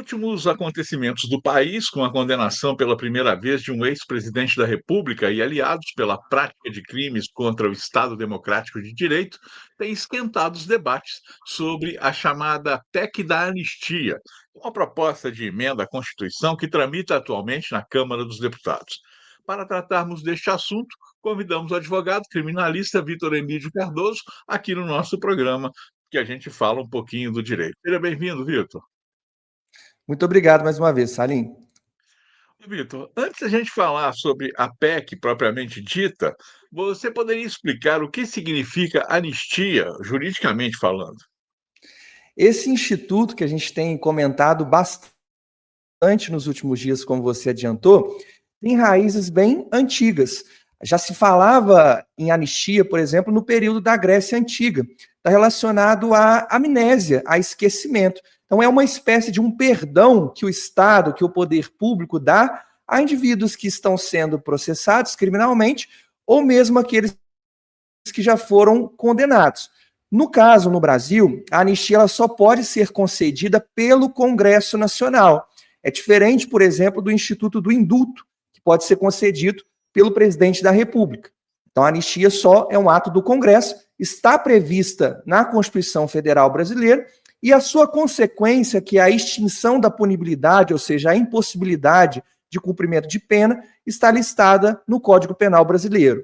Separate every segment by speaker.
Speaker 1: últimos acontecimentos do país, com a condenação pela primeira vez de um ex-presidente da República e aliados pela prática de crimes contra o Estado Democrático de Direito, têm esquentado os debates sobre a chamada PEC da Anistia, uma proposta de emenda à Constituição que tramita atualmente na Câmara dos Deputados. Para tratarmos deste assunto, convidamos o advogado criminalista Vitor Emídio Cardoso aqui no nosso programa, que a gente fala um pouquinho do direito. Seja bem-vindo, Vitor.
Speaker 2: Muito obrigado mais uma vez, Salim.
Speaker 1: Vitor, antes da gente falar sobre a PEC propriamente dita, você poderia explicar o que significa anistia, juridicamente falando?
Speaker 2: Esse instituto que a gente tem comentado bastante nos últimos dias, como você adiantou, tem raízes bem antigas. Já se falava em anistia, por exemplo, no período da Grécia Antiga. Está relacionado à amnésia, a esquecimento. Então, é uma espécie de um perdão que o Estado, que o poder público dá a indivíduos que estão sendo processados criminalmente ou mesmo aqueles que já foram condenados. No caso, no Brasil, a anistia ela só pode ser concedida pelo Congresso Nacional. É diferente, por exemplo, do Instituto do Indulto, que pode ser concedido pelo presidente da República. Então, a anistia só é um ato do Congresso, está prevista na Constituição Federal Brasileira, e a sua consequência, que é a extinção da punibilidade, ou seja, a impossibilidade de cumprimento de pena, está listada no Código Penal Brasileiro.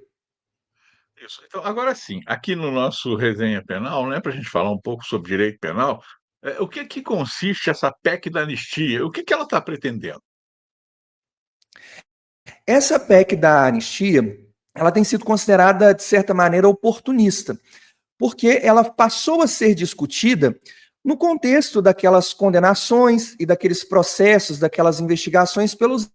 Speaker 1: Isso. Então, agora sim, aqui no nosso resenha penal, né, para a gente falar um pouco sobre direito penal, o que consiste essa PEC da anistia? O que ela está pretendendo?
Speaker 2: Essa PEC da anistia, ela tem sido considerada, de certa maneira, oportunista, porque ela passou a ser discutida no contexto daquelas condenações e daqueles processos, daquelas investigações pelos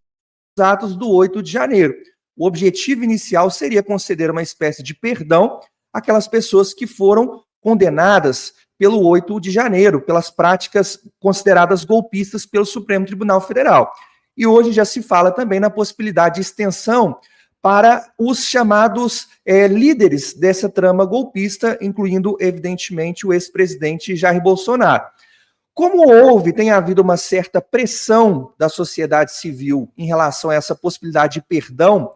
Speaker 2: atos do 8 de janeiro. O objetivo inicial seria conceder uma espécie de perdão àquelas pessoas que foram condenadas pelo 8 de janeiro, pelas práticas consideradas golpistas pelo Supremo Tribunal Federal. E hoje já se fala também na possibilidade de extensão para os chamados líderes dessa trama golpista, incluindo, evidentemente, o ex-presidente Jair Bolsonaro. Como tem havido uma certa pressão da sociedade civil em relação a essa possibilidade de perdão,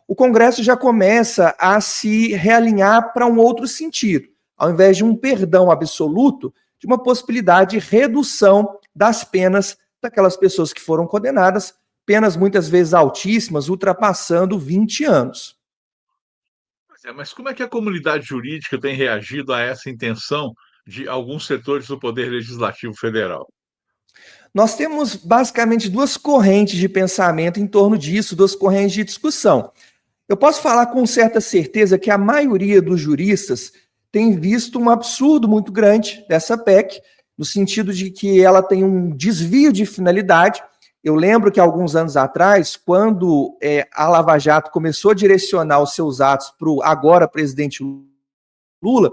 Speaker 2: o Congresso já começa a se realinhar para um outro sentido. Ao invés de um perdão absoluto, de uma possibilidade de redução das penas daquelas pessoas que foram condenadas, penas muitas vezes altíssimas, ultrapassando 20 anos.
Speaker 1: Mas como é que a comunidade jurídica tem reagido a essa intenção de alguns setores do Poder Legislativo Federal?
Speaker 2: Nós temos basicamente duas correntes de pensamento em torno disso, duas correntes de discussão. Eu posso falar com certa certeza que a maioria dos juristas tem visto um absurdo muito grande dessa PEC, no sentido de que ela tem um desvio de finalidade. Eu lembro que alguns anos atrás, quando a Lava Jato começou a direcionar os seus atos para o agora presidente Lula,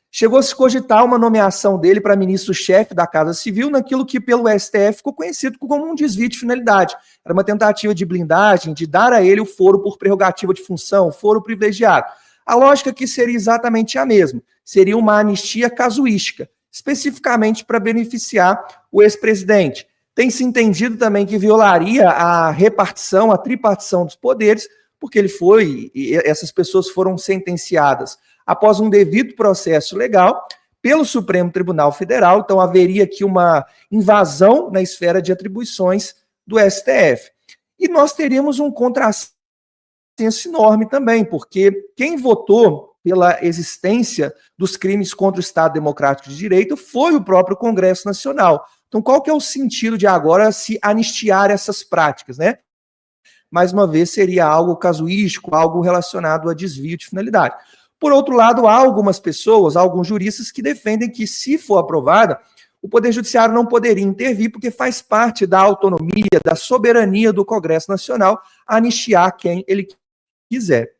Speaker 2: chegou a se cogitar uma nomeação dele para ministro-chefe da Casa Civil naquilo que pelo STF ficou conhecido como um desvio de finalidade. Era uma tentativa de blindagem, de dar a ele o foro por prerrogativa de função, foro privilegiado. A lógica aqui seria exatamente a mesma. Seria uma anistia casuística, especificamente para beneficiar o ex-presidente. Tem se entendido também que violaria a repartição, a tripartição dos poderes, porque essas pessoas foram sentenciadas após um devido processo legal pelo Supremo Tribunal Federal, então haveria aqui uma invasão na esfera de atribuições do STF. E nós teríamos um contrassenso enorme também, porque quem votou pela existência dos crimes contra o Estado Democrático de Direito foi o próprio Congresso Nacional. Então, qual que é o sentido de agora se anistiar essas práticas, né? Mais uma vez, seria algo casuístico, algo relacionado a desvio de finalidade. Por outro lado, há algumas pessoas, alguns juristas que defendem que, se for aprovada, o Poder Judiciário não poderia intervir, porque faz parte da autonomia, da soberania do Congresso Nacional anistiar quem ele quiser.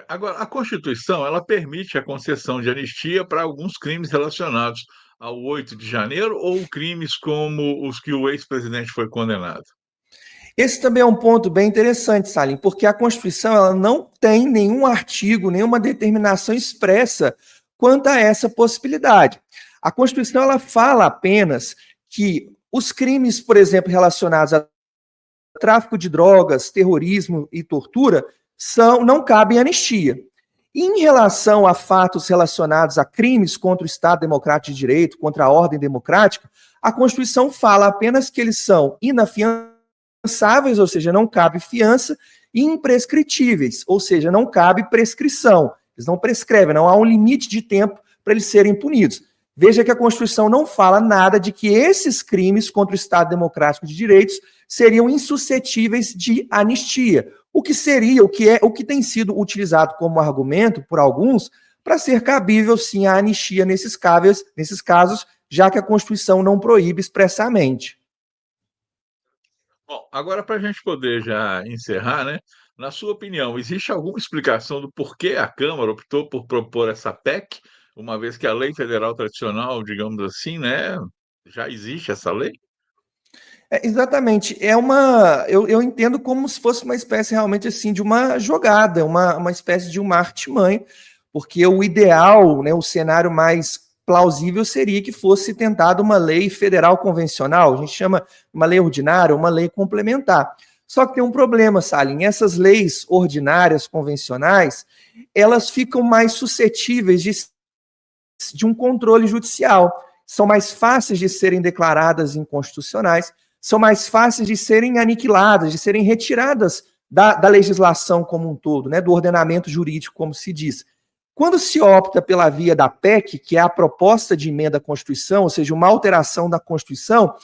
Speaker 1: Agora, a Constituição, ela permite a concessão de anistia para alguns crimes relacionados ao 8 de janeiro ou crimes como os que o ex-presidente foi condenado?
Speaker 2: Esse também é um ponto bem interessante, Salim, porque a Constituição ela não tem nenhum artigo, nenhuma determinação expressa quanto a essa possibilidade. A Constituição ela fala apenas que os crimes, por exemplo, relacionados a tráfico de drogas, terrorismo e tortura, não cabem anistia. Em relação a fatos relacionados a crimes contra o Estado Democrático de Direito, contra a ordem democrática, a Constituição fala apenas que eles são inafiançáveis, ou seja, não cabe fiança, e imprescritíveis, ou seja, não cabe prescrição. Eles não prescrevem, não há um limite de tempo para eles serem punidos. Veja que a Constituição não fala nada de que esses crimes contra o Estado Democrático de Direitos seriam insuscetíveis de anistia, o que tem sido utilizado como argumento por alguns para ser cabível sim a anistia nesses casos, já que a Constituição não proíbe expressamente.
Speaker 1: Bom, agora para a gente poder já encerrar, né? Na sua opinião, existe alguma explicação do porquê a Câmara optou por propor essa PEC, uma vez que a lei federal tradicional, digamos assim, né, já existe essa lei?
Speaker 2: Exatamente. Eu entendo como se fosse uma espécie realmente assim de uma jogada, uma espécie de uma artimanha, porque o ideal, né, o cenário mais plausível seria que fosse tentada uma lei federal convencional, a gente chama uma lei ordinária, uma lei complementar. Só que tem um problema, Salim, essas leis ordinárias, convencionais, elas ficam mais suscetíveis de um controle judicial, são mais fáceis de serem declaradas inconstitucionais, são mais fáceis de serem aniquiladas, de serem retiradas da legislação como um todo, né, do ordenamento jurídico, como se diz. Quando se opta pela via da PEC, que é a proposta de emenda à Constituição, ou seja, uma alteração da Constituição,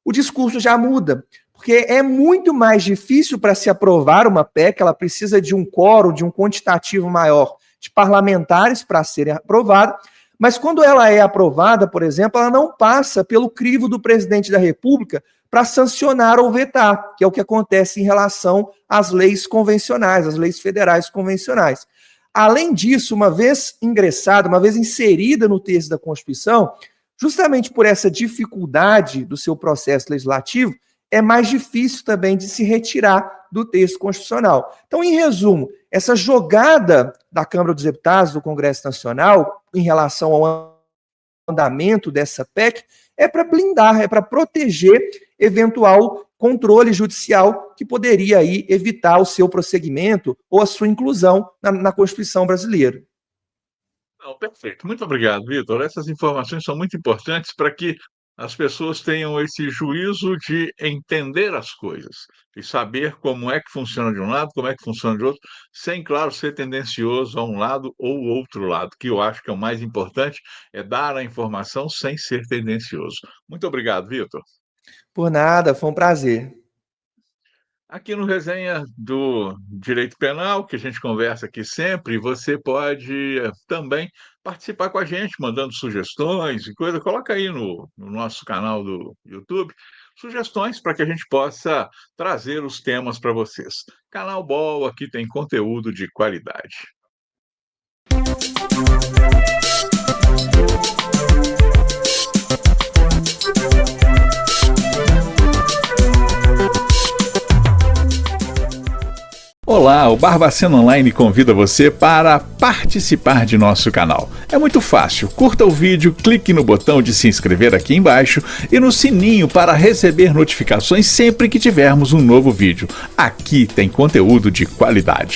Speaker 2: o discurso já muda, porque é muito mais difícil para se aprovar uma PEC, ela precisa de um quórum, de um quantitativo maior de parlamentares para serem aprovada, mas quando ela é aprovada, por exemplo, ela não passa pelo crivo do presidente da República para sancionar ou vetar, que é o que acontece em relação às leis convencionais, às leis federais convencionais. Além disso, uma vez ingressada, uma vez inserida no texto da Constituição, justamente por essa dificuldade do seu processo legislativo, é mais difícil também de se retirar do texto constitucional. Então, em resumo, essa jogada da Câmara dos Deputados, do Congresso Nacional, em relação ao andamento dessa PEC, é para blindar, é para proteger eventual controle judicial que poderia aí evitar o seu prosseguimento ou a sua inclusão na Constituição brasileira.
Speaker 1: Não, perfeito. Muito obrigado, Vitor. Essas informações são muito importantes para que as pessoas tenham esse juízo de entender as coisas e saber como é que funciona de um lado, como é que funciona de outro, sem, claro, ser tendencioso a um lado ou outro lado, que eu acho que é o mais importante, é dar a informação sem ser tendencioso. Muito obrigado, Vitor.
Speaker 2: Por nada, foi um prazer.
Speaker 1: Aqui no Resenha do Direito Penal, que a gente conversa aqui sempre, você pode também participar com a gente, mandando sugestões e coisa. Coloca aí no nosso canal do YouTube sugestões para que a gente possa trazer os temas para vocês. Canal Bol, aqui tem conteúdo de qualidade. Olá, o Barbacena Online convida você para participar de nosso canal. É muito fácil, curta o vídeo, clique no botão de se inscrever aqui embaixo e no sininho para receber notificações sempre que tivermos um novo vídeo. Aqui tem conteúdo de qualidade.